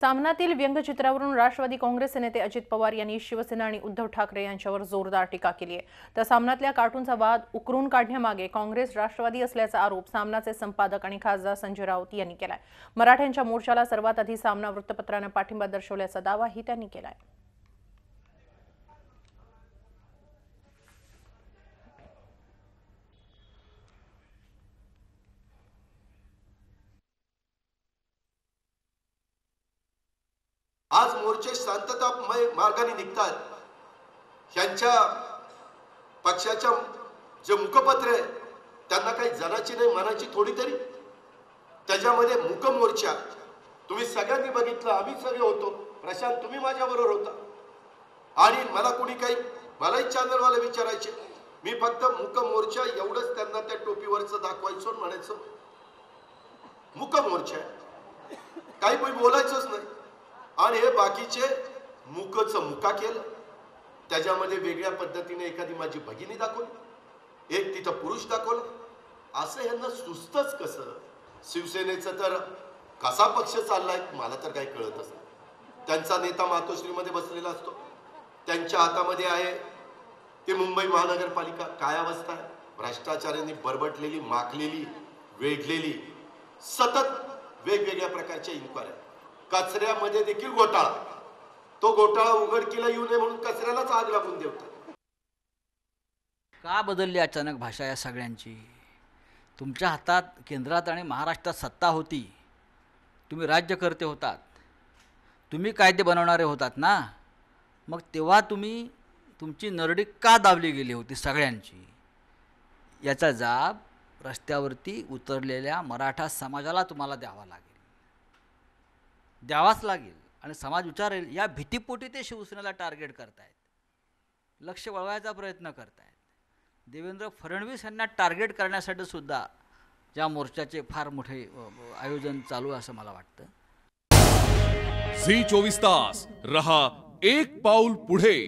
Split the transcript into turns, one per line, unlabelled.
सामनातील व्यंगचित्रावरून राष्ट्रवादी काँग्रेसचे नेते अजित पवार यांनी शिवसेना आणि उद्धव ठाकरे यांच्यावर जोरदार टीका केली आहे। तर सामनातल्या कार्टूनचा वाद उकरून काढण्यामागे काँग्रेस राष्ट्रवादी असल्याचा आरोप सामनाचे संपादक आणि खासदार संजय राऊत यांनी केलाय। मराठ्यांच्या मोर्चाला सर्वात आधी सामना वृत्तपत्राने पाठिंबा दर्शवल्याचा दावाही त्यांनी केलाय।
आज मोर्चे शांततामय मार्गाने निघतात। यांच्या पक्षाच्या जे मुखपत्र आहे त्यांना काही जनाची नाही मनाची थोडी तरी। त्याच्यामध्ये मुख मोर्चा तुम्ही सगळ्यांनी बघितलं, आम्ही सगळे होतो, प्रशांत तुम्ही माझ्याबरोबर होता। आणि मला कोणी काही मलाही चॅनलवाले विचारायचे, मी फक्त मुख मोर्चा एवढंच त्यांना त्या टोपीवरचं दाखवायचो आणि म्हणायचो मुख मोर्चा आहे, काही कोणी बोलायचंच नाही। आणि हे बाकीचे मुकच मुका केलं। त्याच्यामध्ये वेगळ्या पद्धतीने एखादी माझी भगिनी दाखवली, एक तिथं पुरुष दाखवला। असं यांना सुस्तच कसं? शिवसेनेचं तर कसा पक्ष चाललाय मला तर काही कळतच नाही। त्यांचा नेता मातोश्रीमध्ये बसलेला असतो, त्यांच्या हातामध्ये आहे ते मुंबई महानगरपालिका। काय अवस्था आहे, भ्रष्टाचारांनी बरबटलेली, माखलेली, वेढलेली, सतत वेगवेगळ्या प्रकारच्या इन्क्वायऱ्या। कचऱ्यामध्ये देखील घोटाळा, तो घोटाळा उघडकीला येऊ नये म्हणून कचऱ्यालाच आग लागून देतात।
का बदलली अचानक भाषा या सगळ्यांची? तुमच्या हातात केंद्रात आणि महाराष्ट्रात सत्ता होती, तुम्ही राज्यकर्ते होतात, तुम्ही कायदे बनवणारे होतात ना, मग तेव्हा तुमची नरडी का दाबली गेली होती सगळ्यांची? याचा जाब रस्त्यावरती उतरलेल्या मराठा समाजाला तुम्हाला द्यावाच लागेल आणि समाज विचारेल। या भीतीपोटी ते शिवसेनेला टार्गेट करतायत, लक्ष वळवायचा प्रयत्न करतायत। देवेंद्र फडणवीस यांना टार्गेट करण्यासाठी सुद्धा या मोर्चाचे फार मोठे आयोजन चालू आहे असं मला वाटतं।
झी 24 तास रहा एक पाऊल पुढे।